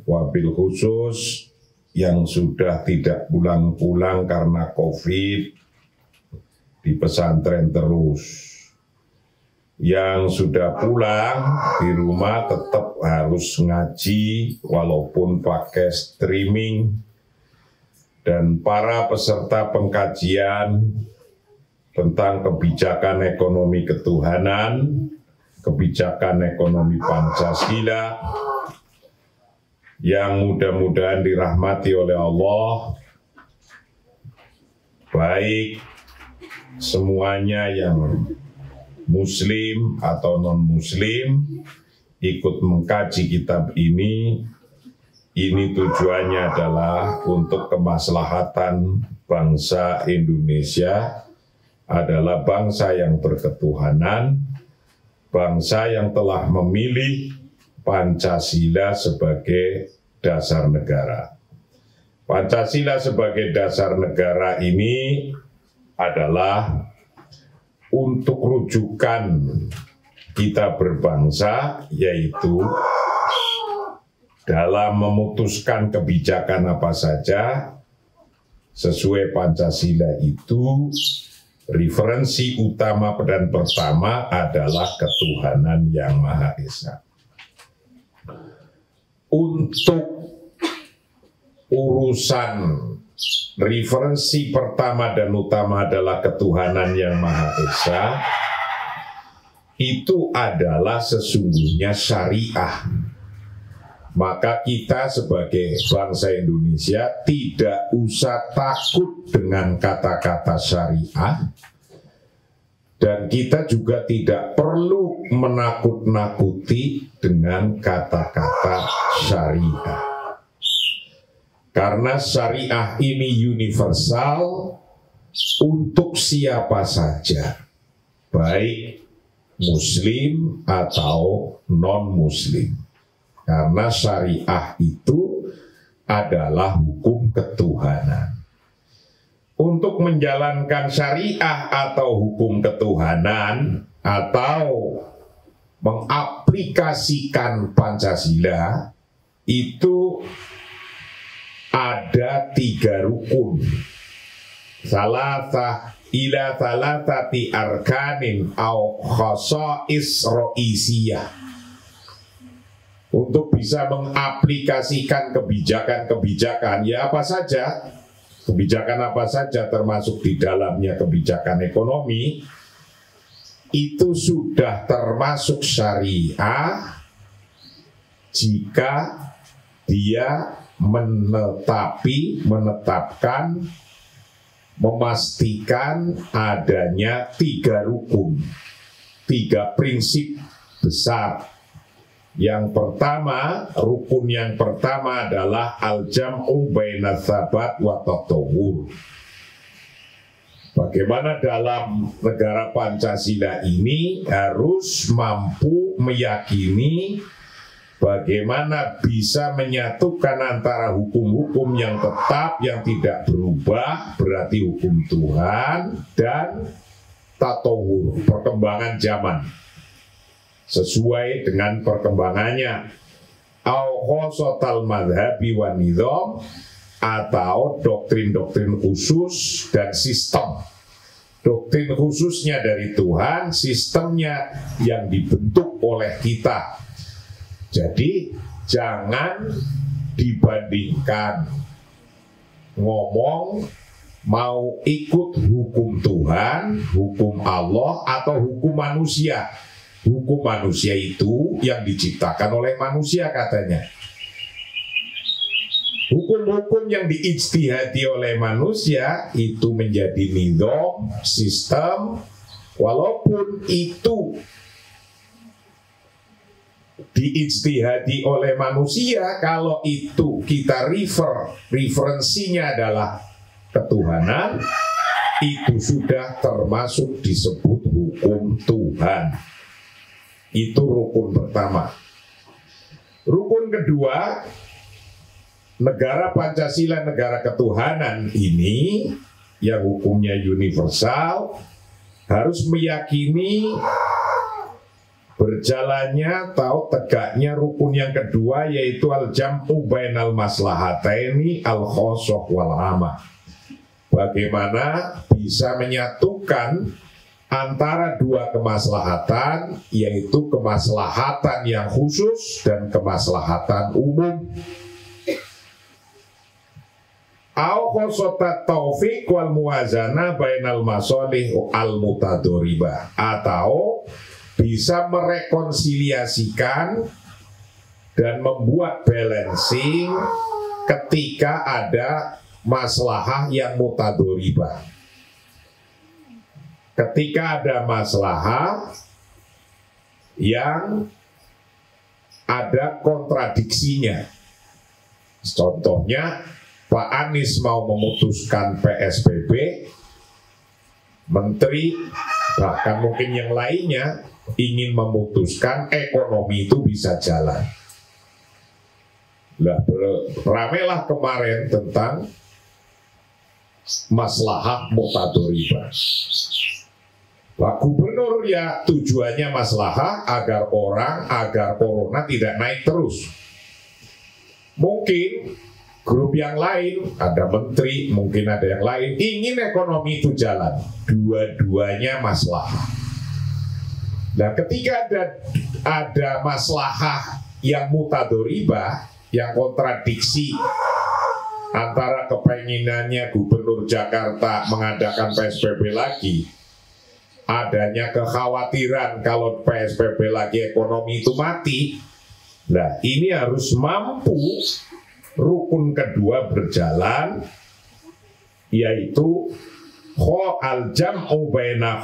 Wabil khusus yang sudah tidak pulang-pulang karena COVID di pesantren terus. Yang sudah pulang di rumah tetap harus ngaji walaupun pakai streaming. Dan para peserta pengkajian tentang kebijakan ekonomi ketuhanan, kebijakan ekonomi Pancasila, yang mudah-mudahan dirahmati oleh Allah, baik semuanya yang muslim atau non-muslim ikut mengkaji kitab ini tujuannya adalah untuk kemaslahatan bangsa Indonesia, adalah bangsa yang berketuhanan, bangsa yang telah memilih Pancasila sebagai dasar negara. Pancasila sebagai dasar negara ini adalah untuk rujukan kita berbangsa, yaitu dalam memutuskan kebijakan apa saja sesuai Pancasila itu, referensi utama dan pertama adalah ketuhanan yang Maha Esa. Untuk urusan referensi pertama dan utama adalah ketuhanan yang Maha Esa, itu adalah sesungguhnya syariah. Maka kita sebagai bangsa Indonesia tidak usah takut dengan kata-kata syariah, dan kita juga tidak perlu menakut-nakuti dengan kata-kata syariah. Karena syariah ini universal untuk siapa saja, baik muslim atau non-muslim. Karena syariah itu adalah hukum ketuhanan. Untuk menjalankan syariah atau hukum ketuhanan atau mengaplikasikan Pancasila itu ada 3 rukun. Salatah ila salatati arkanin au khasa'is ra'isiyah. Untuk bisa mengaplikasikan kebijakan-kebijakan, ya apa saja, kebijakan apa saja termasuk di dalamnya kebijakan ekonomi, itu sudah termasuk syariah jika dia menetapkan, memastikan adanya 3 rukun, 3 prinsip besar. Yang pertama, rukun yang pertama adalah al-jam'u baina tsabat wa tatawwur. Bagaimana dalam negara Pancasila ini harus mampu meyakini bagaimana bisa menyatukan antara hukum-hukum yang tetap, yang tidak berubah, berarti hukum Tuhan, dan tatawwur, perkembangan zaman, sesuai dengan perkembangannya. Au khosotal madhabi wa nizam, atau doktrin-doktrin khusus dan sistem. Doktrin khususnya dari Tuhan, sistemnya yang dibentuk oleh kita. Jadi jangan dibandingkan ngomong mau ikut hukum Tuhan, hukum Allah, atau hukum manusia. Hukum manusia itu yang diciptakan oleh manusia katanya. Hukum-hukum yang diijtihadi oleh manusia itu menjadi nizam, sistem, walaupun itu diijtihadi oleh manusia, kalau itu kita referensinya adalah ketuhanan, itu sudah termasuk disebut hukum Tuhan. Itu rukun pertama. Rukun kedua, negara Pancasila, negara ketuhanan ini yang hukumnya universal, harus meyakini berjalannya atau tegaknya rukun yang kedua, yaitu al-jam'u bainal maslahataini al-khosoh wal amah. Bagaimana bisa menyatukan antara dua kemaslahatan, yaitu kemaslahatan yang khusus dan kemaslahatan umum. Au khosotat taufiq wal muwazanah bainal masalih al mutadoribah, atau bisa merekonsiliasikan dan membuat balancing ketika ada maslahah yang mutadoribah. Ketika ada maslahah yang ada kontradiksinya. Contohnya, Pak Anies mau memutuskan PSBB, Menteri bahkan mungkin yang lainnya ingin memutuskan ekonomi itu bisa jalan. Lah, ramailah kemarin tentang maslahah mutadoribah. Pak Gubernur ya tujuannya maslahah agar corona tidak naik terus. Mungkin grup yang lain, ada menteri, mungkin ada yang lain, ingin ekonomi itu jalan. Dua-duanya maslahah. Nah, ketika ada maslahah yang mutadoribah, yang kontradiksi antara kepenginannya Gubernur Jakarta mengadakan PSBB lagi, adanya kekhawatiran kalau PSBB lagi ekonomi itu mati. Nah, ini harus mampu rukun kedua berjalan, yaitu al-jam'u baina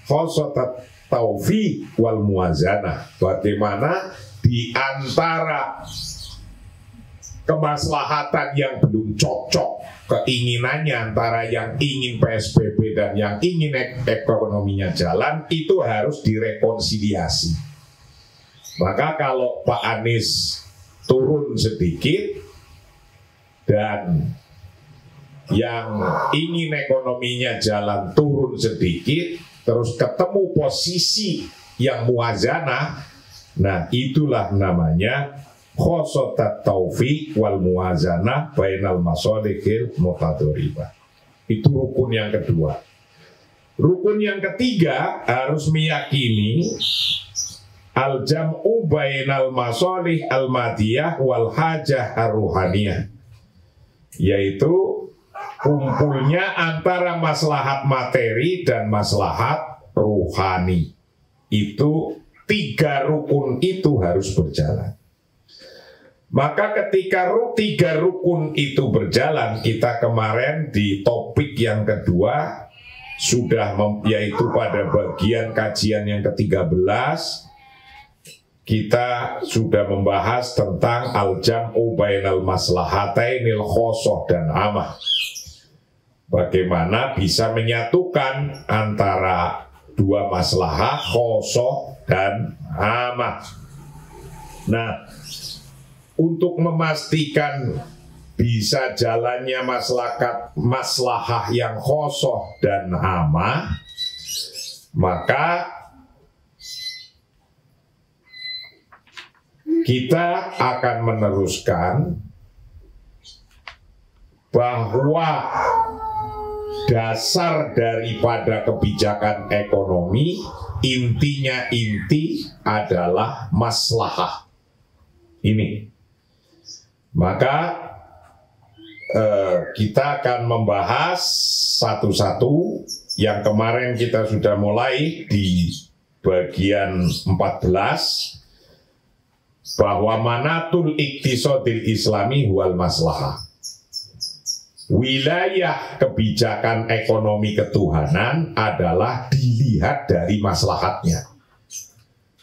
khosotat taufiq wal muwazanah. Bagaimana di antara kemaslahatan yang belum cocok keinginannya antara yang ingin PSBB dan yang ingin ekonominya jalan, itu harus direkonsiliasi. Maka kalau Pak Anies turun sedikit dan yang ingin ekonominya jalan turun sedikit, terus ketemu posisi yang muwazanah, nah itulah namanya khosotat taufiq wal muwazanah bainal masalihil mutadoribah. Itu rukun yang kedua. Rukun yang ketiga harus meyakini al-jam'u bainal masalih al-madiyah wal hajah ar-ruhaniyah, yaitu kumpulnya antara maslahat materi dan maslahat ruhani. Itu tiga rukun itu harus berjalan. Maka ketika tiga rukun itu berjalan, kita kemarin di topik yang kedua sudah yaitu pada bagian kajian yang ke-13, kita sudah membahas tentang al-jam'u bainal maslahatainil khosoh dan amah. Bagaimana bisa menyatukan antara dua maslahah khosoh dan amah. Nah, untuk memastikan bisa jalannya maslahah yang khosoh dan amah, maka kita akan meneruskan bahwa dasar daripada kebijakan ekonomi intinya adalah maslahah ini. Maka kita akan membahas satu-satu. Yang kemarin kita sudah mulai di bagian 14, bahwa manatul iktisadil islami huwal maslahah. Wilayah kebijakan ekonomi ketuhanan adalah dilihat dari maslahatnya.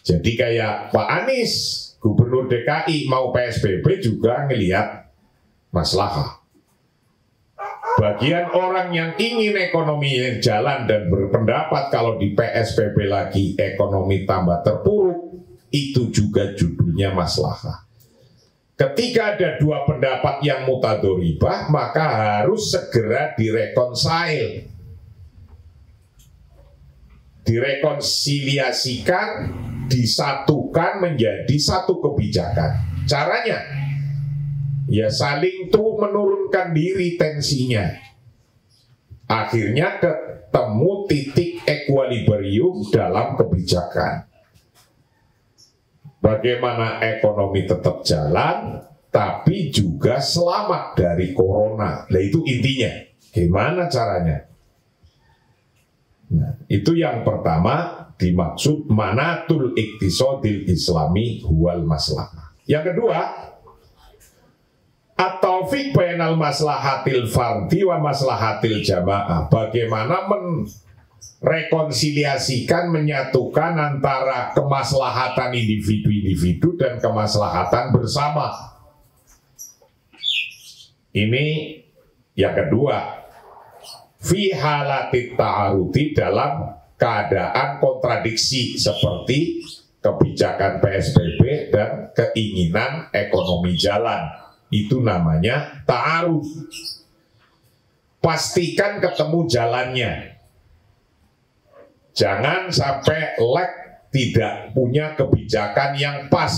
Jadi kayak Pak Anies, Gubernur DKI mau PSBB juga ngelihat maslahah. Bagian orang yang ingin ekonomi jalan dan berpendapat kalau di PSBB lagi ekonomi tambah terpuruk, itu juga judulnya maslahah. Ketika ada dua pendapat yang mutadoribah, maka harus segera direkonsili. Direkonsiliasikan, disatukan menjadi satu kebijakan. Caranya, ya saling tuh menurunkan diri tensinya. Akhirnya ketemu titik equilibrium dalam kebijakan. Bagaimana ekonomi tetap jalan, tapi juga selamat dari corona. Nah itu intinya. Gimana caranya? Nah, itu yang pertama dimaksud manatul iktisodil islami huwal maslahah. Yang kedua, at-taufiq bainal maslahatil fardi wa maslahatil jamaah. Bagaimana rekonsiliasikan, menyatukan antara kemaslahatan individu-individu dan kemaslahatan bersama. Ini yang kedua. Fi halatit ta'arudi, dalam keadaan kontradiksi seperti kebijakan PSBB dan keinginan ekonomi jalan. Itu namanya ta'arud. Pastikan ketemu jalannya. Jangan sampai tidak punya kebijakan yang pas.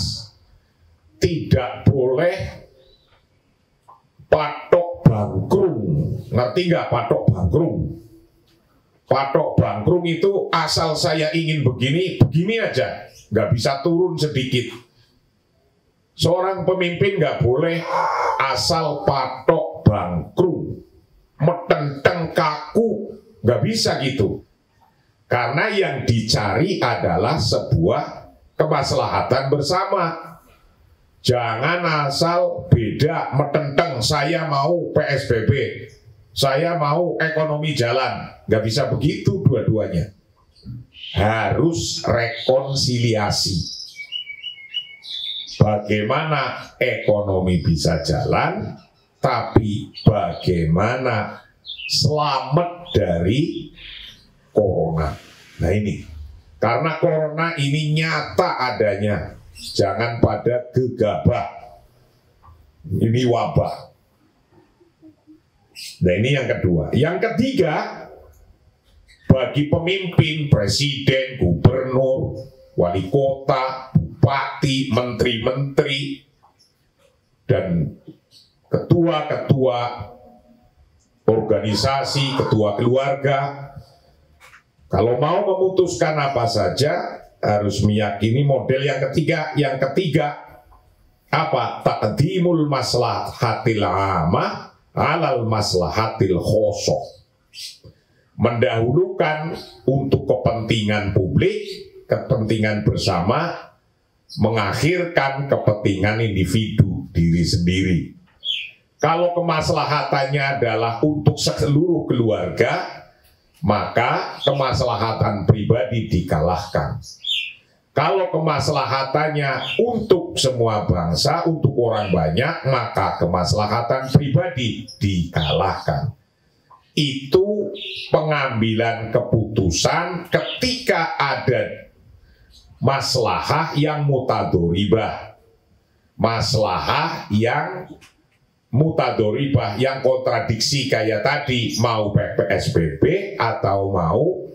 Tidak boleh patok bangkrung. Ngerti nggak patok bangkrung? Patok bangkrung itu asal saya ingin begini, begini aja. Nggak bisa turun sedikit. Seorang pemimpin nggak boleh asal patok bangkrung. Metenteng kaku. Nggak bisa gitu. Karena yang dicari adalah sebuah kemaslahatan bersama. Jangan asal beda, metenteng, saya mau PSBB, saya mau ekonomi jalan. Nggak bisa begitu dua-duanya. Harus rekonsiliasi. Bagaimana ekonomi bisa jalan, tapi bagaimana selamat dari corona. Nah ini, karena corona ini nyata adanya, jangan pada gegabah. Ini wabah. Nah ini yang kedua. Yang ketiga, bagi pemimpin, presiden, gubernur, wali kota, bupati, menteri-menteri, dan ketua-ketua organisasi, ketua keluarga, kalau mau memutuskan apa saja, harus meyakini model yang ketiga. Yang ketiga, apa? Taqdimul maslahatil amah alal maslahatil khosoh. Mendahulukan untuk kepentingan publik, kepentingan bersama, mengakhirkan kepentingan individu, diri sendiri. Kalau kemaslahatannya adalah untuk seluruh keluarga, maka kemaslahatan pribadi dikalahkan. Kalau kemaslahatannya untuk semua bangsa, untuk orang banyak, maka kemaslahatan pribadi dikalahkan. Itu pengambilan keputusan ketika ada maslahah yang mutadoribah, maslahah yang mutadoribah, yang kontradiksi kayak tadi, mau PSBB atau mau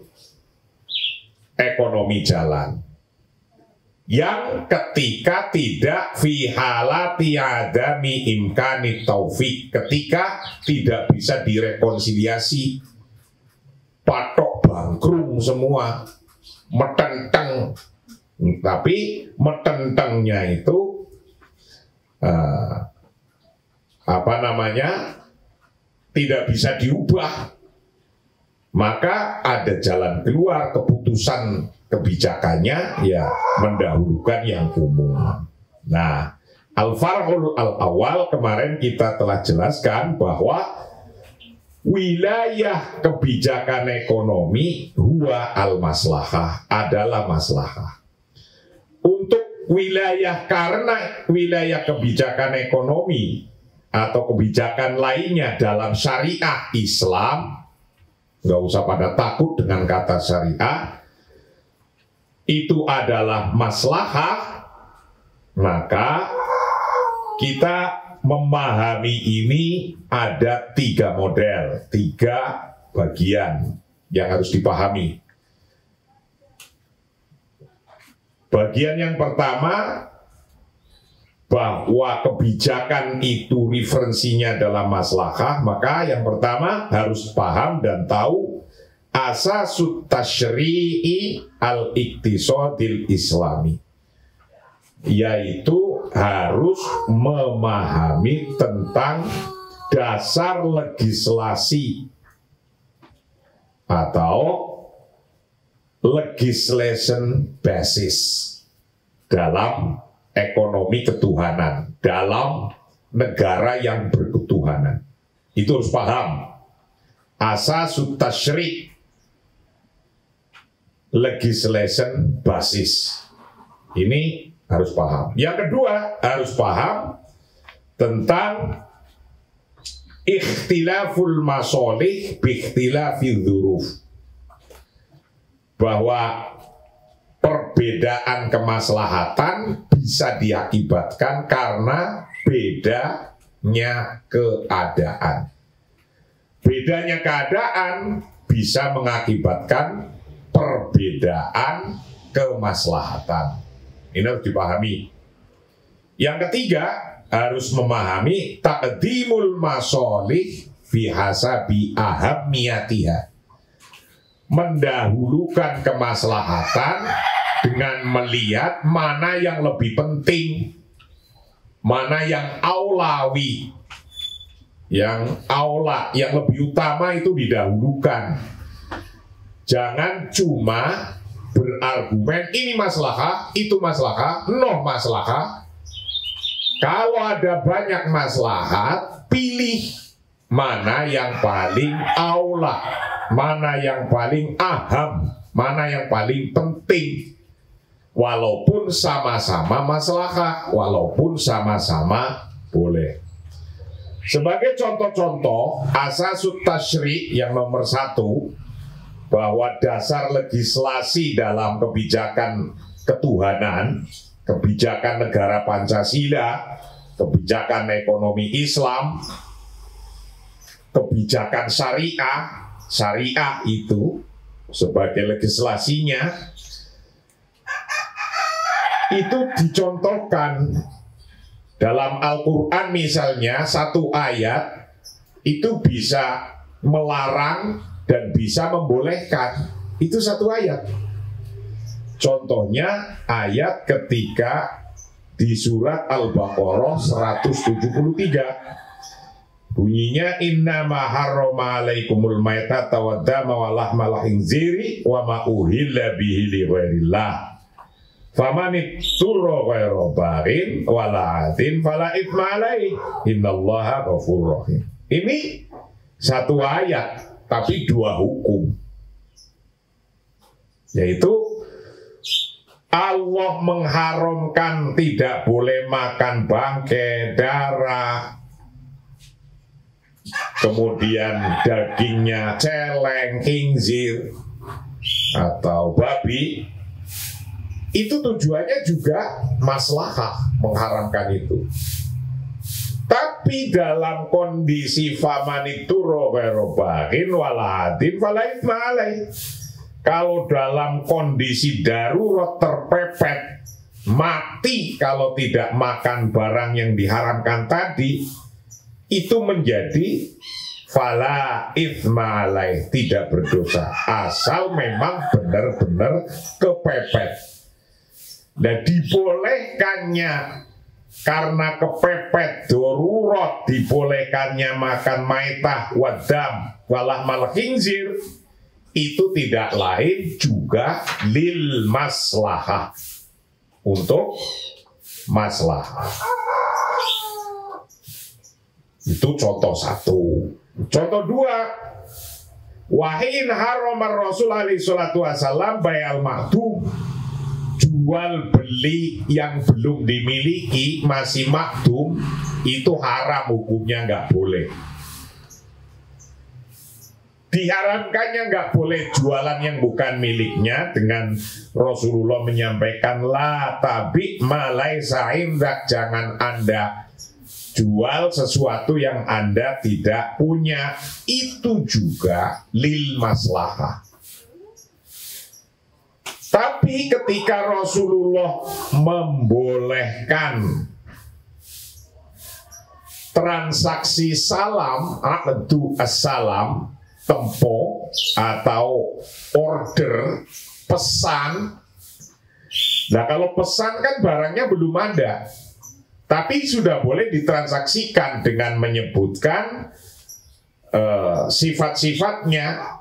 ekonomi jalan. Yang ketika tidak fi halati adami imkani taufik, ketika tidak bisa direkonsiliasi, patok bangkrung semua, metenteng. Tapi metentengnya itu tidak bisa diubah, maka ada jalan keluar. Keputusan kebijakannya ya mendahulukan yang umum. Nah, al-far'ul al-awal kemarin kita telah jelaskan bahwa wilayah kebijakan ekonomi huwa al-maslahah, adalah maslahah. wilayah karena wilayah kebijakan ekonomi atau kebijakan lainnya dalam syariah Islam, nggak usah pada takut dengan kata syariah, itu adalah maslahah, maka kita memahami ini ada 3 model, 3 bagian yang harus dipahami. Bagian yang pertama, bahwa kebijakan itu referensinya dalam maslahah, maka yang pertama harus paham dan tahu asasut tasyri'i al-iktisadil islami, yaitu harus memahami tentang dasar legislasi atau legislation basis dalam ekonomi ketuhanan, dalam negara yang berketuhanan. Itu harus paham. Asasut tasyri' legislation basis. Ini harus paham. Yang kedua, harus paham tentang ikhtilaful masolih biikhtilafil dzuruf, bahwa perbedaan kemaslahatan bisa diakibatkan karena bedanya keadaan. Bedanya keadaan bisa mengakibatkan perbedaan kemaslahatan. Ini harus dipahami. Yang ketiga, harus memahami taqdimul masolih fi hasabi ahammiyatiha, mendahulukan kemaslahatan dengan melihat mana yang lebih penting, mana yang aulawi, yang aula, yang lebih utama itu didahulukan. Jangan cuma berargumen ini maslahah, itu maslahah, no maslahah. Kalau ada banyak maslahat, pilih mana yang paling aula, mana yang paling aham, mana yang paling penting. Walaupun sama-sama maslahah, walaupun sama-sama boleh. Sebagai contoh-contoh, asasut tasyri' yang nomor 1, bahwa dasar legislasi dalam kebijakan ketuhanan, kebijakan negara Pancasila, kebijakan ekonomi Islam, kebijakan syariah itu sebagai legislasinya itu dicontohkan dalam Al-Quran. Misalnya satu ayat itu bisa melarang dan bisa membolehkan, itu satu ayat. Contohnya ayat ketika di surat Al-Baqarah 173, bunyinya innama harrama alaikumul maitata waddama wa lahmal khinziri wa ma uhilla bihi li ghairillah faman turra ghaira baghin wala adin fala itsma alaihi innallaha ghafurur rahim. Ini satu ayat tapi 2 hukum, yaitu Allah mengharamkan tidak boleh makan bangkai, darah, kemudian dagingnya celeng, khinzir, atau babi. Itu tujuannya juga maslahah mengharamkan itu. Tapi dalam kondisi famanituro ghairobaghin waladin falaith ma'alaih, kalau dalam kondisi darurat terpepet, mati kalau tidak makan barang yang diharamkan tadi, itu menjadi fala itsma alaih, tidak berdosa, asal memang benar-benar kepepet. Dan dibolehkannya karena kepepet darurat, dibolehkannya makan maitah wadam walah mal khinzir, itu tidak lain juga lil maslahah, untuk maslahah. Itu contoh 1. Contoh 2, wahin haramar Rasul alaihi salatu wasallam bayal maktub, jual beli yang belum dimiliki masih makdum, itu haram hukumnya, nggak boleh. Diharamkannya nggak boleh jualan yang bukan miliknya, dengan Rasulullah menyampaikan la tabi malai sa'indak, jangan Anda jual sesuatu yang Anda tidak punya. Itu juga lil maslahah. Tapi ketika Rasulullah membolehkan transaksi salam, aqdu as-salam, tempo atau order, pesan. Nah, kalau pesan kan barangnya belum ada, tapi sudah boleh ditransaksikan dengan menyebutkan sifat-sifatnya,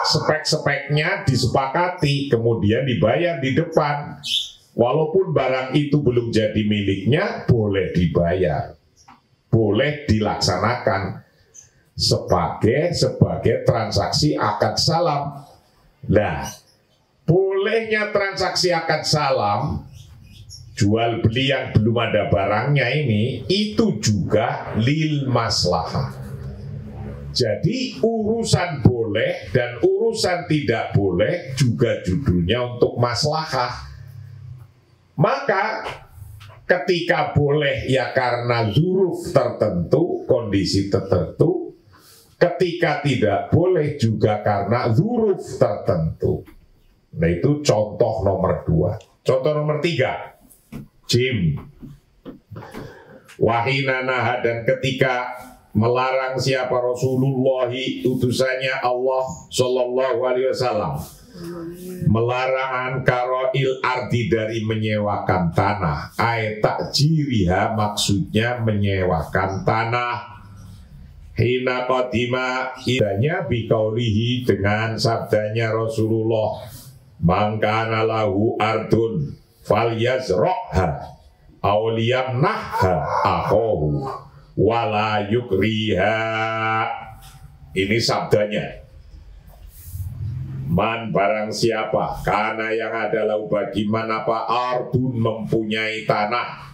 spek-speknya disepakati, kemudian dibayar di depan. Walaupun barang itu belum jadi miliknya, boleh dibayar, boleh dilaksanakan sebagai transaksi akad salam. Nah, bolehnya transaksi akad salam, jual beli yang belum ada barangnya ini, itu juga lil maslahah. Jadi urusan boleh dan urusan tidak boleh juga judulnya untuk maslahah. Maka ketika boleh ya karena zuruf tertentu, kondisi tertentu. Ketika tidak boleh juga karena zuruf tertentu. Nah, itu contoh nomor 2. Contoh nomor 3, Jim. Wahinanaha, dan ketika melarang siapa? Rasulullah, utusannya Allah Sallallahu Alaihi Wasallam, melarang karoil ardi, dari menyewakan tanah. Ayat jiriha, maksudnya menyewakan tanah. Hina qadima, idanya biqaulihi, dengan sabdanya Rasulullah, mangkana lahu ardun falyazra'ha aw liyamnahha akhahu wala yukriha. Ini sabdanya. Man, barang siapa, karena yang adalah bagaimana apa ardun, mempunyai tanah,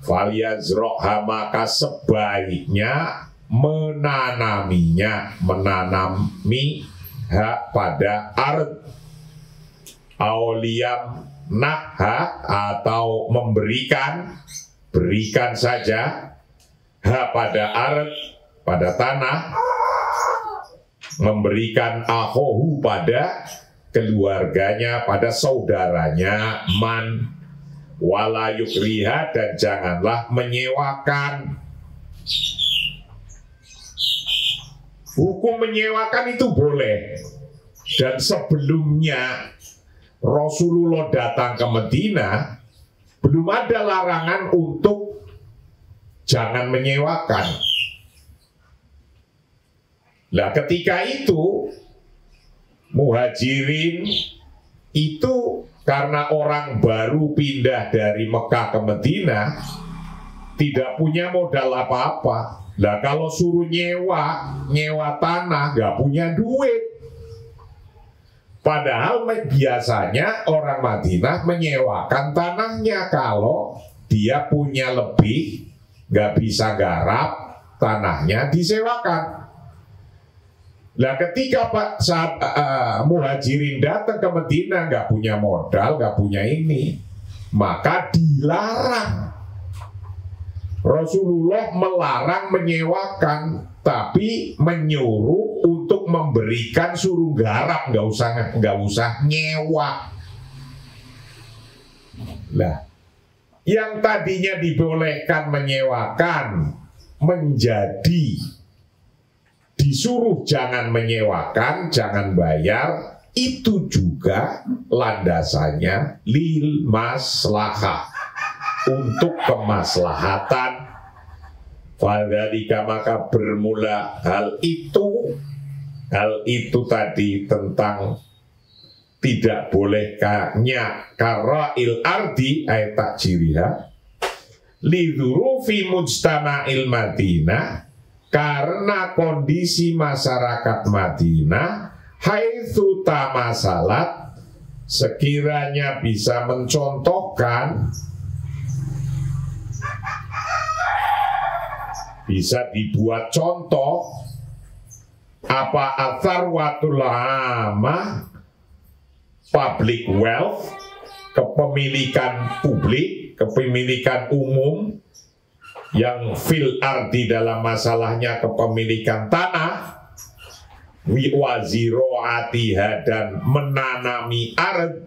falyazra'ha, maka sebaiknya menanaminya, menanami hak pada ard, auliyam naha, atau memberikan, berikan saja hak pada ard, pada tanah, memberikan akhohu, pada keluarganya, pada saudaranya, man, wala yukriha, dan janganlah menyewakan. Hukum menyewakan itu boleh. Dan sebelumnya Rasulullah datang ke Madinah, belum ada larangan untuk jangan menyewakan. Nah, ketika itu Muhajirin itu karena orang baru pindah dari Mekah ke Madinah, tidak punya modal apa-apa. Nah, kalau suruh nyewa tanah, nggak punya duit. Padahal biasanya orang Madinah menyewakan tanahnya kalau dia punya lebih, nggak bisa garap, tanahnya disewakan. Nah, ketika saat Muhajirin datang ke Madinah, nggak punya modal, nggak punya ini, maka dilarang. Rasulullah melarang menyewakan, tapi menyuruh untuk memberikan, suruh garap, nggak usah nyewa. Nah, yang tadinya dibolehkan menyewakan menjadi disuruh jangan menyewakan, jangan bayar, itu juga landasannya lil maslahah, untuk kemaslahatan. Fadzalika, maka bermula hal itu tadi tentang tidak bolehnya karail ardi ayat takjiriha lidhurufi mujtama'il Madinah, karena kondisi masyarakat Madinah haitsu tamasalat, sekiranya bisa mencontohkan, bisa dibuat contoh apa atsarwatul amah, public wealth, kepemilikan publik, kepemilikan umum yang fil ardi dalam masalahnya kepemilikan tanah, waziroatiha dan menanami ard,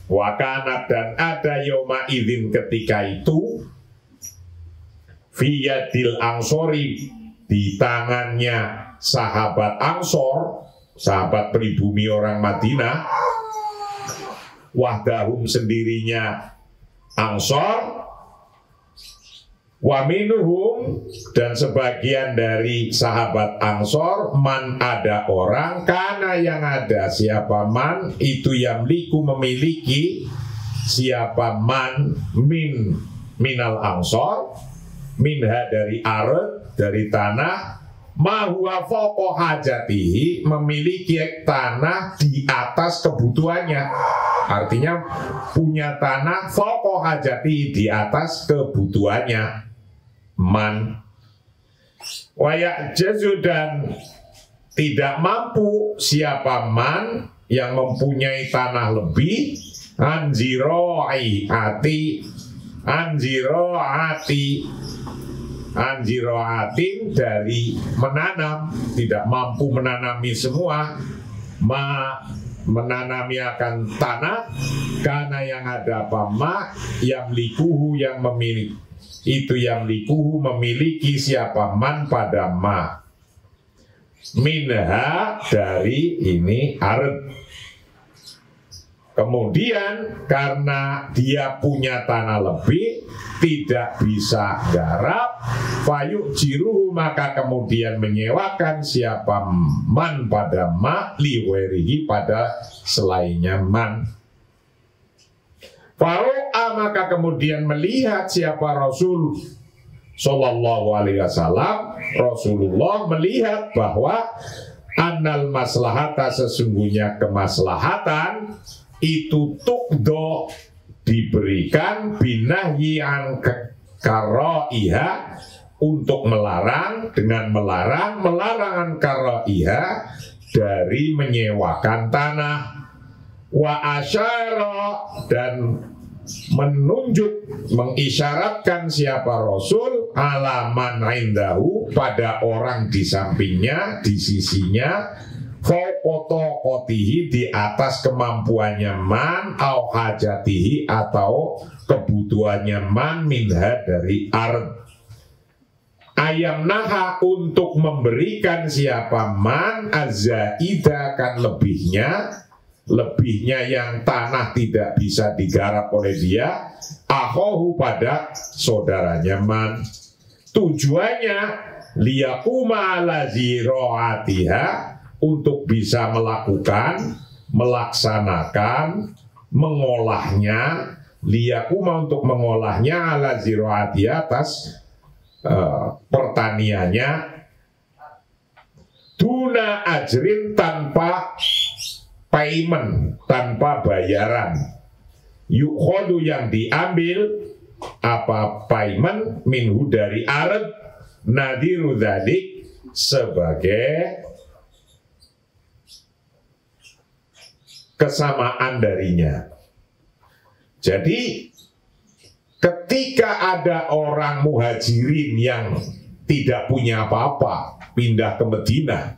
wakanat dan ada yoma idzin ketika itu fiyadil ansori di tangannya sahabat Ansor, sahabat pribumi orang Madinah, wahdahum sendirinya Ansor, wa minuhum dan sebagian dari sahabat Ansor, man ada orang, karena yang ada siapa man itu yamliku memiliki, siapa man minal Ansor, minha dari arad, dari tanah, mahuwa foko hajatihi memiliki tanah di atas kebutuhannya, artinya punya tanah foko hajatihi di atas kebutuhannya. Man wayak jazu dan tidak mampu siapa man yang mempunyai tanah lebih, anjiroati anjiroatin dari menanam, tidak mampu menanami semua, menanami akan tanah, karena yang ada apa ma yang likuhu yang memiliki itu, yang likuhu memiliki siapa man pada ma, minha dari ini ard. Kemudian karena dia punya tanah lebih, tidak bisa garap, fayuk jiruhu maka kemudian menyewakan siapa man pada ma liwerihi pada selainnya man. Faro'a maka kemudian melihat siapa Rasul Sallallahu Alaihi Wasallam, Rasulullah melihat bahwa annal maslahata sesungguhnya kemaslahatan itu tukdo diberikan binahyi an karoiha untuk melarang, dengan melarangan karoiha dari menyewakan tanah, wa asyara dan menunjuk, mengisyaratkan siapa Rasul alaman indahu pada orang di sampingnya, di sisinya, fokotokotihi di atas kemampuannya man, au hajatihi atau kebutuhannya man, minha dari ard. Ayam naha untuk memberikan siapa man, azzaida kan lebihnya yang tanah tidak bisa digarap oleh dia, ahohu pada saudaranya man. Tujuannya liyakuma ala ziroatiha, untuk bisa melakukan, melaksanakan, mengolahnya, liyakuma untuk mengolahnya ala ziroati atas pertaniannya, tuna ajrin tanpa payment, tanpa bayaran, yukhodu yang diambil apa payment minhu dari arad, nadiru dhadik sebagai kesamaan darinya. Jadi ketika ada orang muhajirin yang tidak punya apa-apa pindah ke Madinah,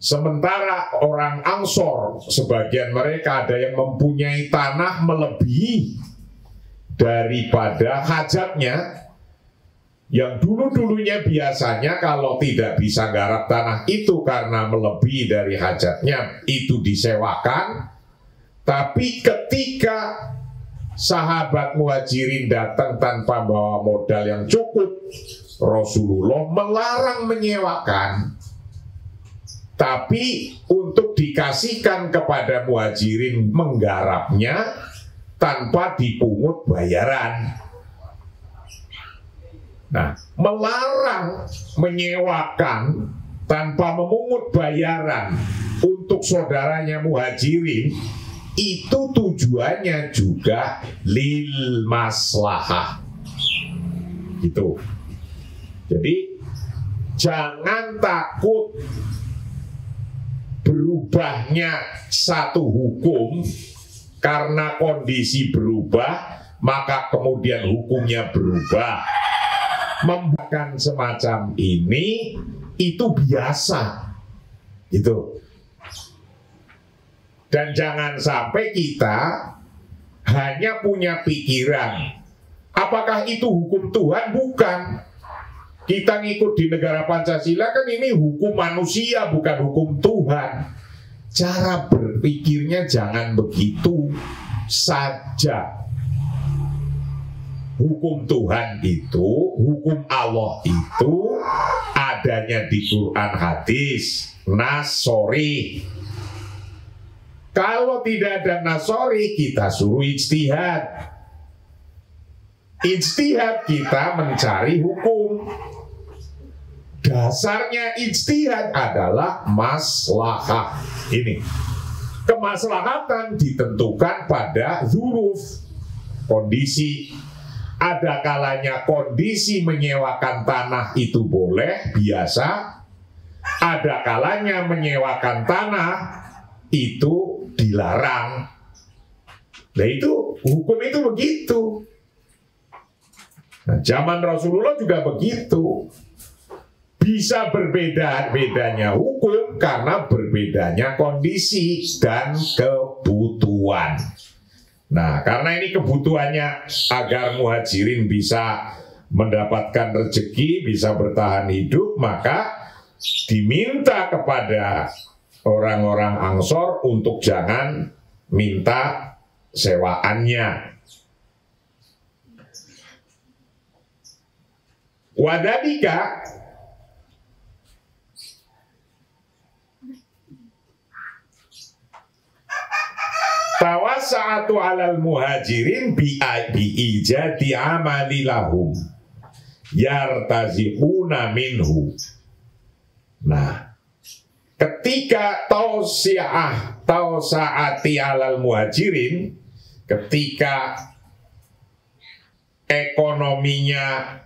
sementara orang Ansor sebagian mereka ada yang mempunyai tanah melebihi daripada hajatnya, yang dulu-dulunya biasanya kalau tidak bisa garap tanah itu karena melebihi dari hajatnya itu disewakan. Tapi ketika sahabat muhajirin datang tanpa bawa modal yang cukup, Rasulullah melarang menyewakan, tapi untuk dikasihkan kepada muhajirin menggarapnya tanpa dipungut bayaran. Nah, melarang menyewakan tanpa memungut bayaran untuk saudaranya muhajirin, itu tujuannya juga lil maslahah. Gitu. Jadi jangan takut berubahnya satu hukum karena kondisi berubah, maka kemudian hukumnya berubah. Membuatkan semacam ini itu biasa. Gitu. Dan jangan sampai kita hanya punya pikiran, apakah itu hukum Tuhan? Bukan. Kita ngikut di negara Pancasila kan ini hukum manusia, bukan hukum Tuhan. Cara berpikirnya jangan begitu saja. Hukum Tuhan itu, hukum Allah itu adanya di Quran, hadis, nas, sorry. Kalau tidak ada nasori, kita suruh ijtihad. Ijtihad kita mencari hukum. Dasarnya ijtihad adalah maslahah. Ini. Kemaslahatan ditentukan pada dzuruf, kondisi. Ada kalanya kondisi menyewakan tanah itu boleh, biasa. Ada kalanya menyewakan tanah itu dilarang. Nah itu hukum itu begitu. Nah, zaman Rasulullah juga begitu. Bisa berbeda-bedanya hukum karena berbedanya kondisi dan kebutuhan. Nah, karena ini kebutuhannya agar muhajirin bisa mendapatkan rezeki, bisa bertahan hidup, maka diminta kepada orang-orang Ansor untuk jangan minta sewaannya. Wadadika tawasa'atu alal muhajirin bi'ijati amali lahum yartazi'una minhu. Nah, ketika tausa'ati alal muhajirin, ketika ekonominya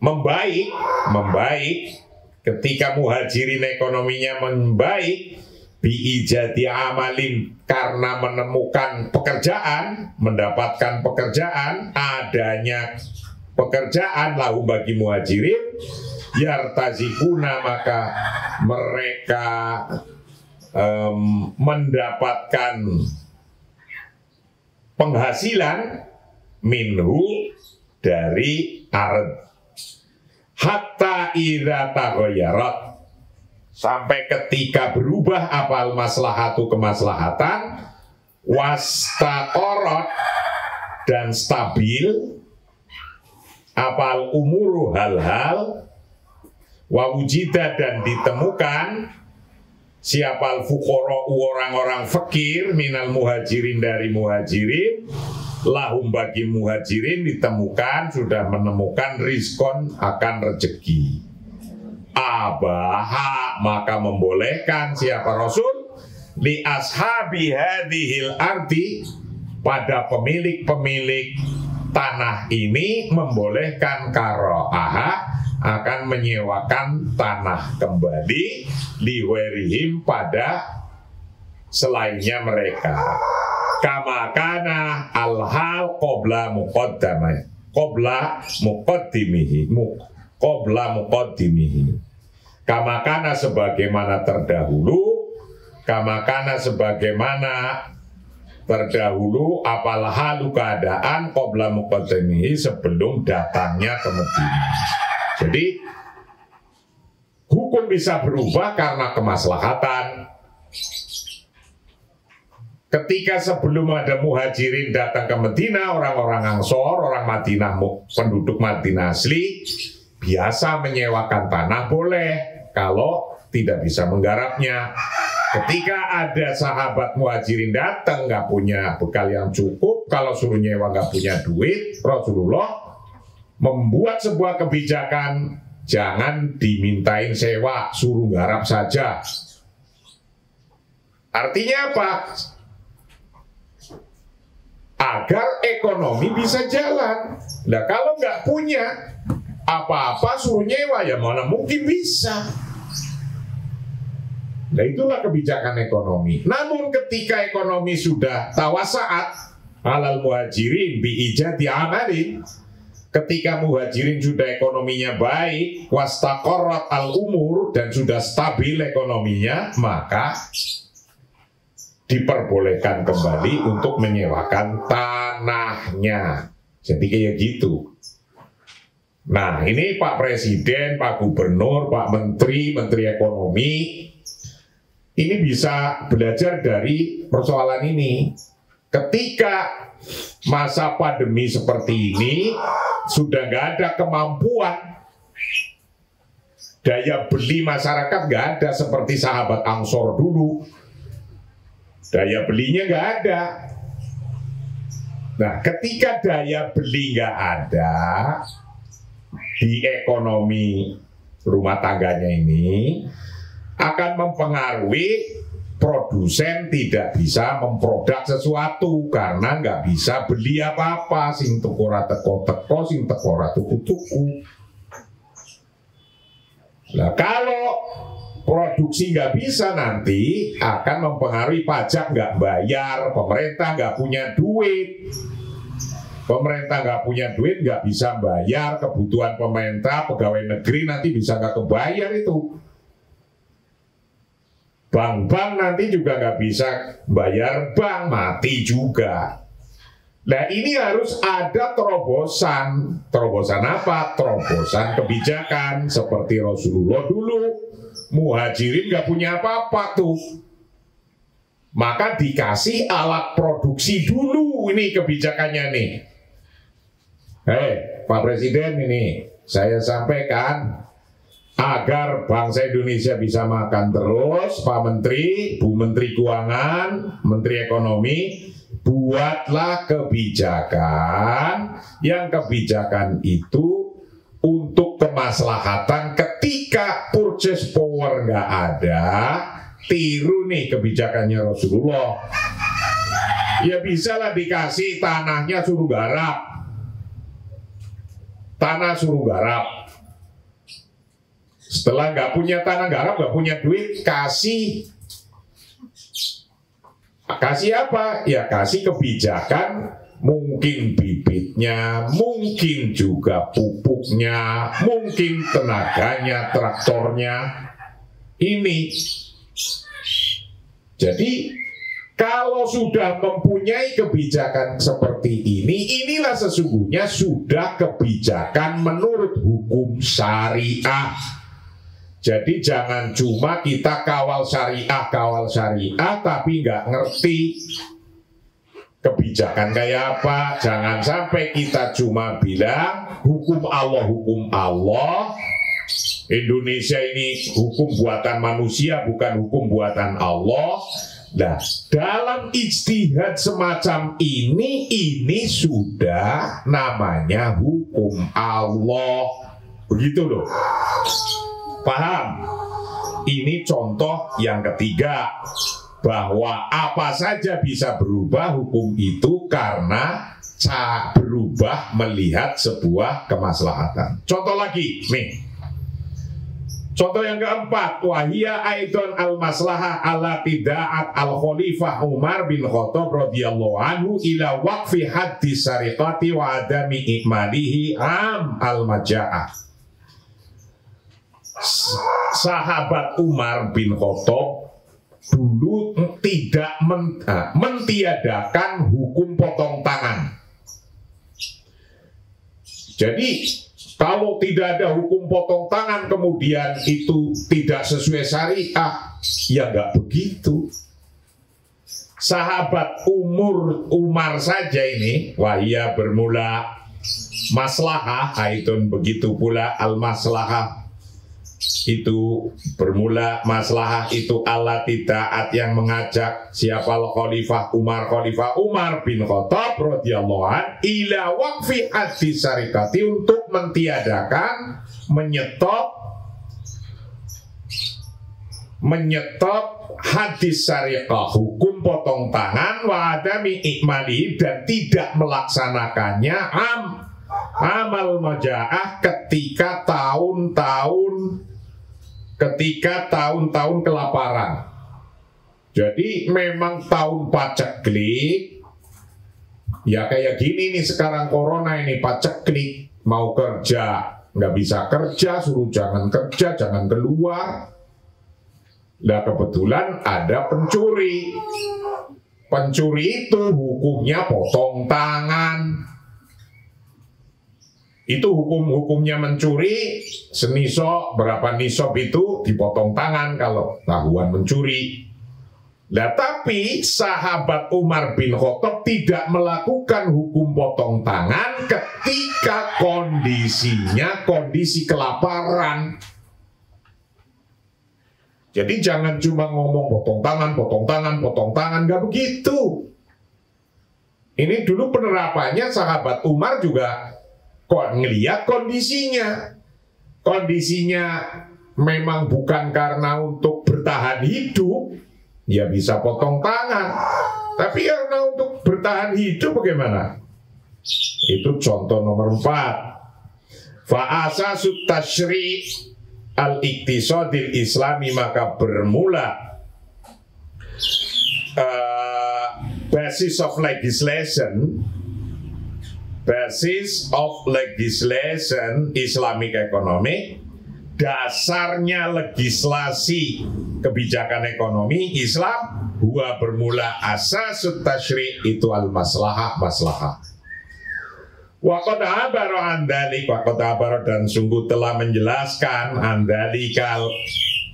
membaik, ketika muhajirin ekonominya membaik, bi'ijati amalin, karena menemukan pekerjaan, mendapatkan pekerjaan, adanya pekerjaan lahum bagi muhajirin, yartazikuna, maka mereka mendapatkan penghasilan minhu, dari ard, hatta idza taghayyarat, sampai ketika berubah apal maslahatu kemaslahatan, wastaqarat, dan stabil apal umuru hal-hal, wawujida, dan ditemukan siapal fuqara'u, orang-orang fakir, minal muhajirin, dari muhajirin, lahum bagi muhajirin ditemukan, sudah menemukan rizkon, akan rezeki. Abaha, maka membolehkan siapa Rasul, li ashabi hadhil ardi, pada pemilik-pemilik tanah ini, membolehkan karo'aha, akan menyewakan tanah kembali, liwerihim, pada selainnya mereka. Kama kana al-hal qabla muqaddamah, qabla muqaddimihi, kama kana sebagaimana terdahulu, kama kana sebagaimana terdahulu, apal halu, keadaan, qabla muqaddimihi, sebelum datangnya ke Madinah. Jadi hukum bisa berubah karena kemaslahatan. Ketika sebelum ada muhajirin datang ke Madinah, orang-orang Ansor, orang Madinah, penduduk Madinah asli, biasa menyewakan tanah boleh kalau tidak bisa menggarapnya. Ketika ada sahabat muhajirin datang, nggak punya bekal yang cukup, kalau suruh nyewa nggak punya duit, Rasulullah membuat sebuah kebijakan, jangan dimintain sewa, suruh garap saja. Artinya apa? Agar ekonomi bisa jalan. Nah kalau nggak punya apa-apa suruh nyewa, ya mana mungkin bisa. Nah itulah kebijakan ekonomi. Namun ketika ekonomi sudah tawasaat alal muhajirin biijati amalin, ketika muhajirin sudah ekonominya baik, wastaqarrat al umur, dan sudah stabil ekonominya, maka diperbolehkan kembali untuk menyewakan tanahnya. Jadi kayak gitu. Nah ini Pak Presiden, Pak Gubernur, Pak Menteri, Menteri Ekonomi ini bisa belajar dari persoalan ini. Ketika masa pandemi seperti ini sudah nggak ada kemampuan, daya beli masyarakat nggak ada seperti sahabat Ansor dulu, daya belinya nggak ada. Nah ketika daya beli nggak ada di ekonomi rumah tangganya ini, akan mempengaruhi produsen tidak bisa memproduk sesuatu karena nggak bisa beli apa-apa, sing teko ora teko-teko, sing teko ora tuku-tuku. Nah kalau produksi nggak bisa, nanti akan mempengaruhi pajak nggak bayar, pemerintah nggak punya duit. Pemerintah nggak punya duit, nggak bisa bayar kebutuhan pemerintah, pegawai negeri nanti bisa nggak kebayar itu. Bank-bank nanti juga nggak bisa bayar bank, mati juga. Nah ini harus ada terobosan. Terobosan apa? Terobosan kebijakan. Seperti Rasulullah dulu, muhajirin nggak punya apa-apa tuh, maka dikasih alat produksi dulu. Ini kebijakannya nih. Hei Pak Presiden, ini saya sampaikan, agar bangsa Indonesia bisa makan terus, Pak Menteri, Bu Menteri Keuangan, Menteri Ekonomi, buatlah kebijakan yang kebijakan itu untuk kemaslahatan. Ketika purchase power nggak ada, tiru nih kebijakannya Rasulullah. Ya bisa lah dikasih tanahnya suruh garap, tanah suruh garap. Setelah nggak punya tanah garap, nggak punya duit, kasih apa? Ya kasih kebijakan, mungkin bibitnya, mungkin juga pupuknya, mungkin tenaganya, traktornya. Ini. Jadi kalau sudah mempunyai kebijakan seperti ini, inilah sesungguhnya sudah kebijakan menurut hukum syariah. Jadi jangan cuma kita kawal syariah, tapi nggak ngerti kebijakan kayak apa. Jangan sampai kita cuma bilang hukum Allah. Indonesia ini hukum buatan manusia, bukan hukum buatan Allah. Nah, dalam ijtihad semacam ini sudah namanya hukum Allah. Begitu loh. Paham? Ini contoh yang ketiga, bahwa apa saja bisa berubah hukum itu karena berubah melihat sebuah kemaslahatan. Contoh lagi, nih. Contoh yang keempat, wahia aidon al-maslahah ala tida'at al-khalifah Umar bin Khattab radhiyallahu anhu ila waqfi haddi sariqati wa adami ikmalihi am al-maja'ah. Sahabat Umar bin Khattab dulu tidak mentiadakan hukum potong tangan. Jadi kalau tidak ada hukum potong tangan kemudian itu tidak sesuai syariah, ya nggak begitu. Sahabat Umar saja ini, wahia bermula maslahah, aidon begitu pula al-maslahah. Itu bermula maslahah itu Allah taat yang mengajak siapa Khalifah Umar bin Khattab radhiyallahu an ila waqfi hadis syarikati untuk mentiadakan, menyetop hadis syariah, hukum potong tangan, wa adami ikmali, dan tidak melaksanakannya amal majaah ketika tahun-tahun kelaparan. Jadi memang tahun paceklik, ya kayak gini nih sekarang corona ini, paceklik, mau kerja nggak bisa kerja, suruh jangan kerja, jangan keluar. Nah kebetulan ada pencuri. Pencuri itu hukumnya potong tangan. Itu hukumnya mencuri, seniso, berapa nisab itu dipotong tangan kalau tahuan mencuri. Nah tapi sahabat Umar bin Khattab tidak melakukan hukum potong tangan ketika kondisinya kondisi kelaparan. Jadi jangan cuma ngomong potong tangan, nggak begitu. Ini dulu penerapannya sahabat Umar juga kok ngelihat kondisinya. Kondisinya memang bukan karena untuk bertahan hidup, ya bisa potong tangan. Tapi karena untuk bertahan hidup bagaimana? Itu contoh nomor 4. Fa'asasut tasyri' al-iktisadil islami, maka bermula basis of legislation Islamic economic, dasarnya legislasi kebijakan ekonomi Islam, huwa bermula asasut tasyri' itu al-maslahah, maslahah. Waqad abara andalik, waqad abara, dan sungguh telah menjelaskan andalikal,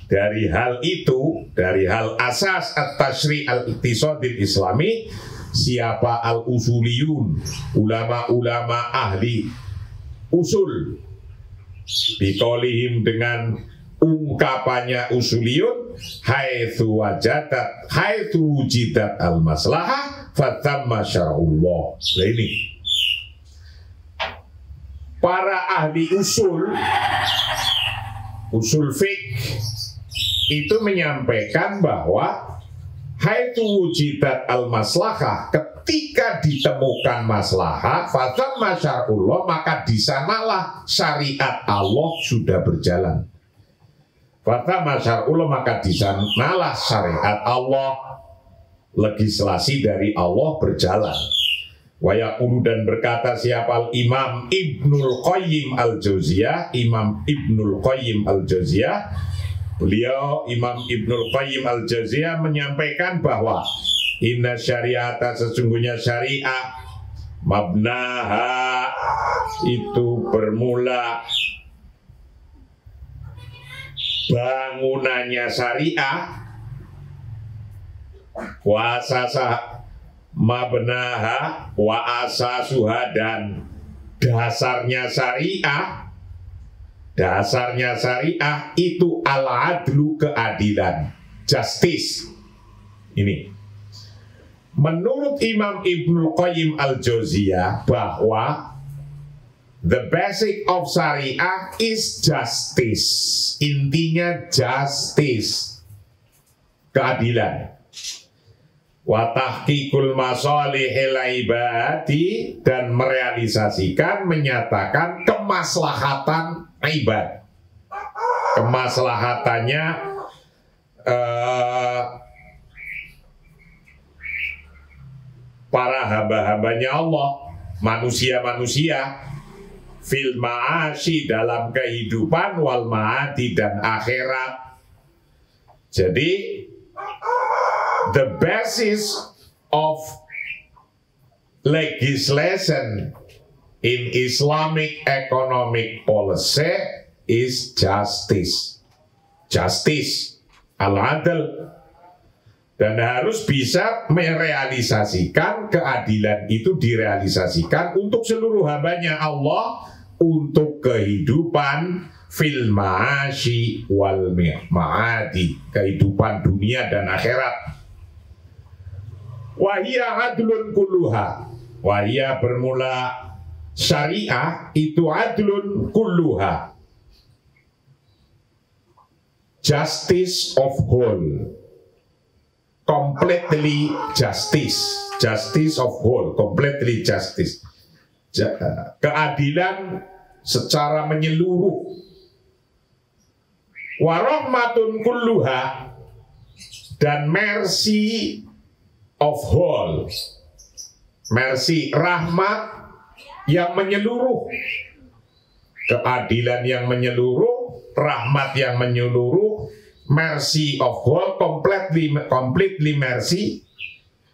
dari hal itu, dari hal asas at-tasyri' al-iktisadil islami, siapa al-usuliyun, ulama-ulama ahli usul, biqaulihim, dengan ungkapannya usuliyun, haitsu wujidat al-maslahah fatamma syar'ullah. Nah ini para ahli usul fiqh itu menyampaikan bahwa haitsu wujidat al-maslahah, ketika ditemukan maslahah, fatamma syar'ullah, maka di sanalah syariat Allah sudah berjalan. Fatamma syar'ullah, maka di sanalah syariat Allah, legislasi dari Allah berjalan. Wa yaqulu, dan berkata siapa Imam Ibnul Qayyim al-Jauziyah, Imam Ibnul Qayyim al-Jauziyah, beliau Imam Ibnul Qayyim al-Jauziyah menyampaikan bahwa inna syariata, sesungguhnya syariah, mabnaha, itu bermula, bangunannya syariah, wasasa mabnaha wa asasuha, dan dasarnya syariah itu al-adlu, keadilan, justice. Ini menurut Imam Ibnul Qayyim al-Jauziyah bahwa the basic of syariah is justice. Intinya justice, keadilan. Wa tahqiqul masalihil ibadi, dan merealisasikan, menyatakan kemaslahatan ibad. Kemaslahatannya para hamba-hambanya Allah, manusia-manusia, fil ma'ashi, dalam kehidupan, wal ma'adi, dan akhirat. Jadi the basis of legislation in Islamic economic policy is justice. Justice, al-adl. Dan harus bisa merealisasikan keadilan itu, direalisasikan untuk seluruh hambanya Allah, untuk kehidupan fil ma'ashi wal ma'adi, kehidupan dunia dan akhirat. Wahia adlun kulluha, wahia bermula syariah itu adlun kulluha, justice of whole, completely justice, justice of whole, completely justice, keadilan secara menyeluruh. Warahmatun kulluha, dan mercy of whole, mercy, rahmat yang menyeluruh, keadilan yang menyeluruh, rahmat yang menyeluruh, mercy of whole, completely mercy.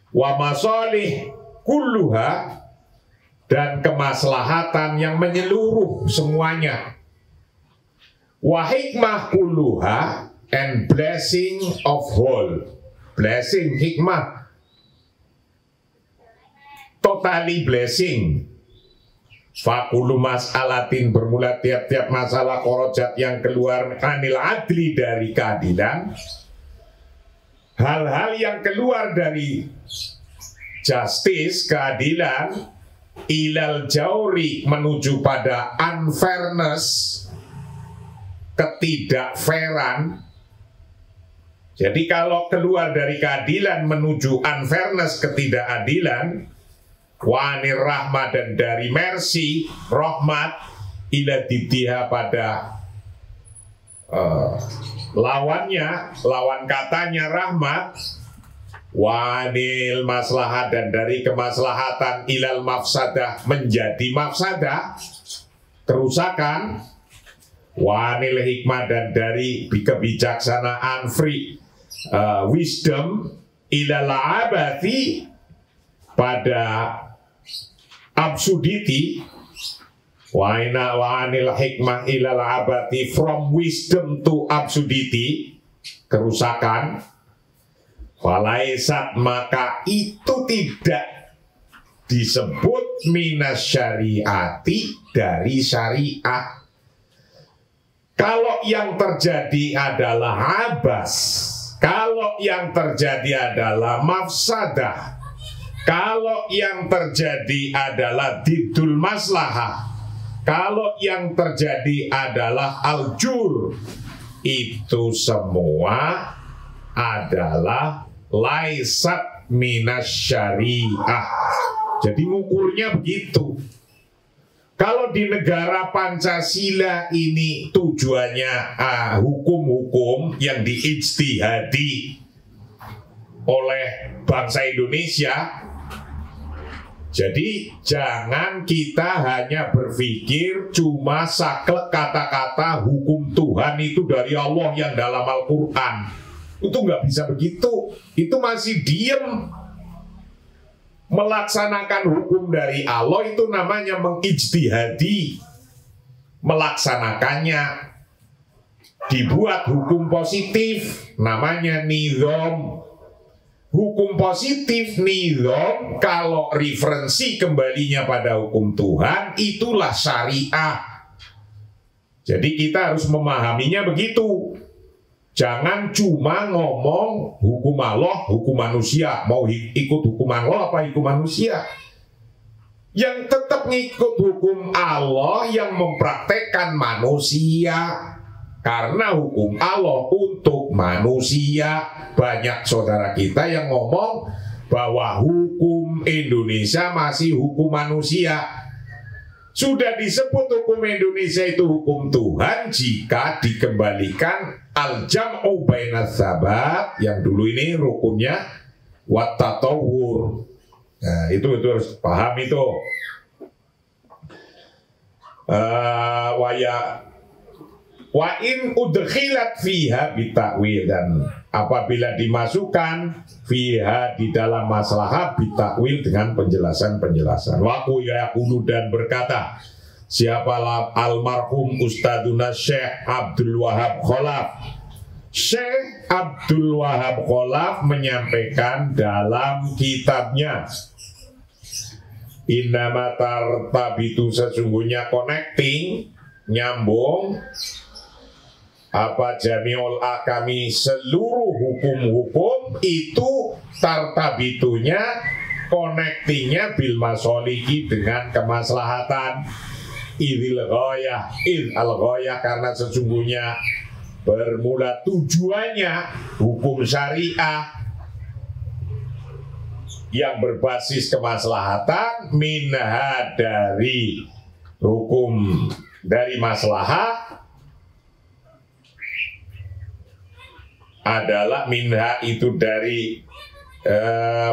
Wa masalih kulluha, dan kemaslahatan yang menyeluruh semuanya. Wa hikmah kulluha, and blessing of whole, blessing, hikmah, totally blessing. Fakulu mas'alatin, bermula tiap-tiap masalah korojat yang keluar anil adli, dari keadilan, hal-hal yang keluar dari justice, keadilan, ilal jauri, menuju pada unfairness, ketidakfairan. Jadi kalau keluar dari keadilan menuju unfairness, ketidakadilan, wanir rahmat, dan dari mercy, rahmat, ila didiha, pada lawannya, lawan katanya rahmat, wanil maslahat, dan dari kemaslahatan ilal mafsadah, menjadi mafsadah, kerusakan, wanil hikmah, dan dari kebijaksanaan, free wisdom, ilal abati, pada absurdity, wanil hikmah ilal abati, from wisdom to absurdity, kerusakan. Walaisat, maka itu tidak disebut minas syariati, dari syariah. Kalau yang terjadi adalah abas, kalau yang terjadi adalah mafsadah, kalau yang terjadi adalah didul maslahah, kalau yang terjadi adalah aljur, itu semua adalah laisat minas syariah. Jadi ngukurnya begitu. Kalau di negara Pancasila ini tujuannya hukum-hukum yang diijtihadi oleh bangsa Indonesia, jadi jangan kita hanya berpikir cuma saklek kata-kata hukum Tuhan itu dari Allah yang dalam Al-Quran. Itu nggak bisa begitu. Itu masih diem. Melaksanakan hukum dari Allah itu namanya mengijtihadi. Melaksanakannya. Dibuat hukum positif, namanya nizam. Hukum positif, nizam, kalau referensi kembalinya pada hukum Tuhan, itulah syariah. Jadi kita harus memahaminya begitu. Jangan cuma ngomong hukum Allah, hukum manusia. Mau ikut hukum Allah apa hukum manusia? Yang tetap ngikut hukum Allah yang mempraktekkan manusia. Karena hukum Allah untuk manusia. Banyak saudara kita yang ngomong bahwa hukum Indonesia masih hukum manusia. Sudah disebut hukum Indonesia itu hukum Tuhan jika dikembalikan al-jam'u bainaz sabab, yang dulu ini rukunnya wat tatawur. Nah, itu harus paham itu. Wa in udkhilat fiha bitakwil, dan apabila dimasukkan fiha di dalam maslahah bitakwil dengan penjelasan-penjelasan. Wa yaqulu, dan berkata siapalah almarhum Ustadzuna Syekh Abdul Wahab Khalaf. Syekh Abdul Wahab Khalaf menyampaikan dalam kitabnya Innama tartabitu, sesungguhnya connecting, nyambung, apa jami'ul akami, seluruh hukum-hukum itu tartabitunya connectingnya bil masoliki dengan kemaslahatan. Idil ghoyah, al ghoyah, karena sesungguhnya bermula tujuannya hukum syariah yang berbasis kemaslahatan, minha dari hukum dari maslahah adalah minha itu dari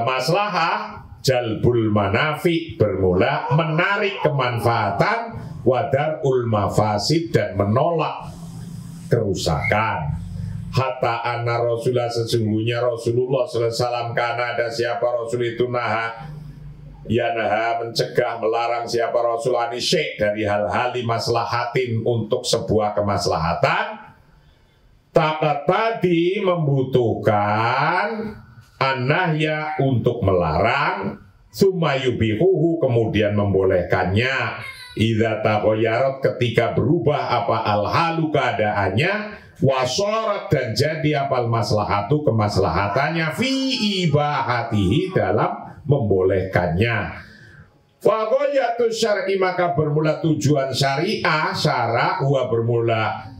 maslahah, jalbul manafi bermula menarik kemanfaatan, wadarul mafasid dan menolak kerusakan. Hatta anna Rasulullah, sesungguhnya Rasulullah SAW, karena ada siapa Rasul itu naha mencegah, melarang siapa Rasul anisyek dari hal-hal maslahatin untuk sebuah kemaslahatan. Takat tadi membutuhkan an-nahya untuk melarang, summa yubihuhu kemudian membolehkannya, idza taghayarat ketika berubah apa al-halu keadaannya, wasorat dan jadi apal maslahatu kemaslahatannya, fi ibahatihi dalam membolehkannya. Faghayatu syar'i maka bermula tujuan syariah, syara huwa bermula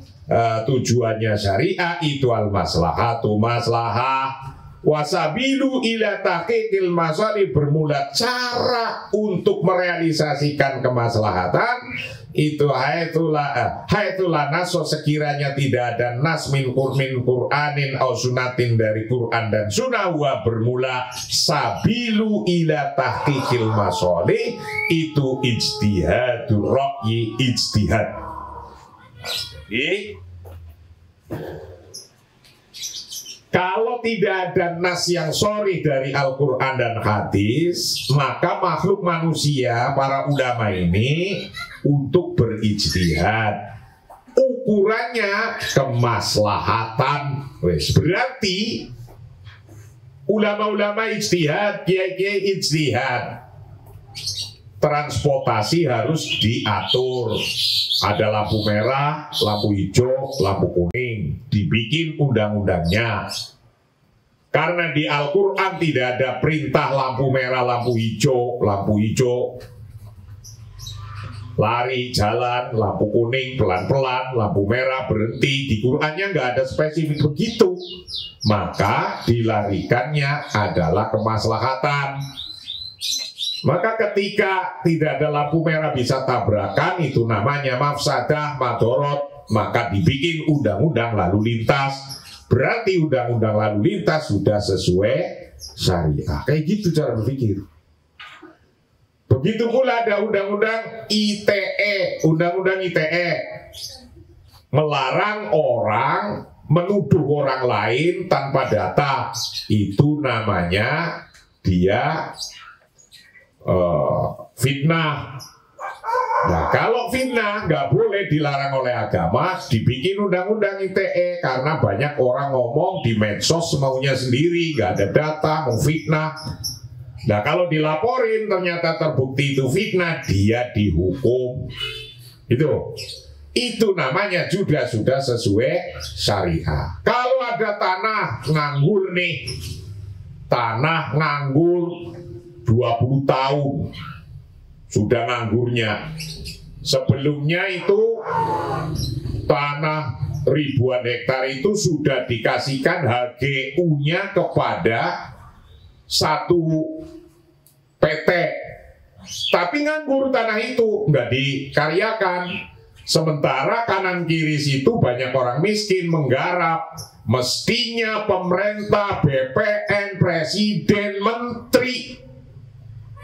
tujuannya syariah itu al maslahatu maslahah, wasabilu ila tahqiqil masalih bermula cara untuk merealisasikan kemaslahatan itu haitulah naso sekiranya tidak ada nas min Qur'anin au sunatin dari Quran dan sunnah, wa bermula sabilu ila tahqiqil masalih itu ijtihadur ra'yi, ijtihad. Kalau tidak ada nas yang sharih dari Al-Quran dan hadis, maka makhluk manusia, para ulama ini untuk berijtihad. Ukurannya kemaslahatan. Berarti ulama-ulama ijtihad, kiai-kiai ijtihad. Transportasi harus diatur. Ada lampu merah, lampu hijau, lampu kuning. Dibikin undang-undangnya. Karena di Al-Quran tidak ada perintah lampu merah, lampu hijau, lari, jalan, lampu kuning, pelan-pelan, lampu merah, berhenti. Di Qurannya nggak ada spesifik begitu. Maka dilarikannya adalah kemaslahatan. Maka ketika tidak ada lampu merah bisa tabrakan, itu namanya mafsadah, madorot. Maka dibikin undang-undang lalu lintas. Berarti undang-undang lalu lintas sudah sesuai syariah. Kayak gitu cara berpikir. Begitu pula ada undang-undang ITE. Undang-undang ITE melarang orang menuduh orang lain tanpa data. Itu namanya dia fitnah. Nah, kalau fitnah nggak boleh, dilarang oleh agama, dibikin undang-undang ITE karena banyak orang ngomong di medsos maunya sendiri, nggak ada data, mau fitnah. Nah, kalau dilaporin ternyata terbukti itu fitnah, dia dihukum. Itu namanya juga sudah sesuai syariah. Kalau ada tanah nganggur nih, tanah nganggur 20 tahun sudah nganggurnya. Sebelumnya itu tanah ribuan hektar itu sudah dikasihkan HGU-nya kepada satu PT, tapi nganggur tanah itu, nggak dikaryakan. Sementara kanan kiri situ banyak orang miskin menggarap. Mestinya pemerintah, BPN, presiden, menteri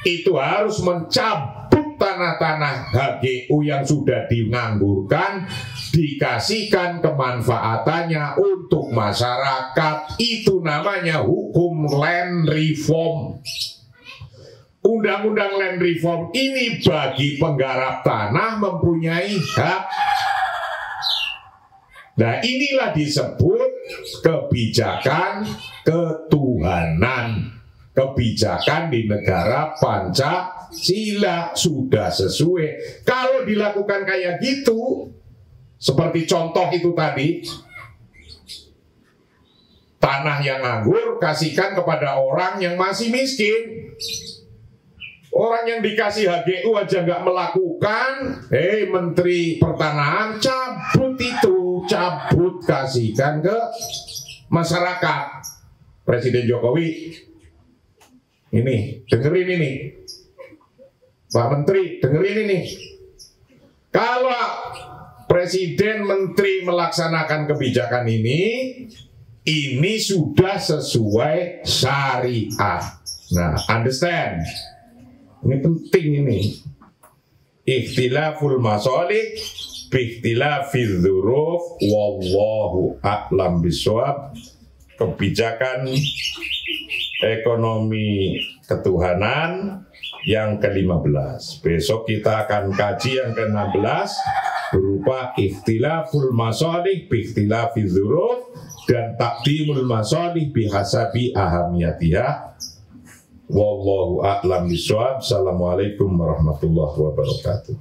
itu harus mencabut tanah-tanah HGU yang sudah dianggurkan, dikasihkan kemanfaatannya untuk masyarakat. Itu namanya hukum land reform. Undang-undang land reform ini bagi penggarap tanah mempunyai hak. Nah, inilah disebut kebijakan ketuhanan. Kebijakan di negara Pancasila sudah sesuai. Kalau dilakukan kayak gitu, seperti contoh itu tadi, tanah yang nganggur kasihkan kepada orang yang masih miskin. Orang yang dikasih HGU aja nggak melakukan, Menteri Pertanahan cabut itu, cabut, kasihkan ke masyarakat. Presiden Jokowi, ini dengerin ini, Pak Menteri dengerin ini. Kalau Presiden Menteri melaksanakan kebijakan ini sudah sesuai syariat. Nah, understand? Ini penting ini. Ikhtilaful masalih biikhtilafidz dzuruf wallahu a'lam bishawab. Kebijakan ekonomi ketuhanan yang ke-15. Besok kita akan kaji yang ke-16 berupa ikhtilaful masalih biikhtilafidz dzuruf dan taqdimul masalih bihasabi ahamiyatiha. Wallahu a'lam bishawab. Assalamualaikum warahmatullahi wabarakatuh.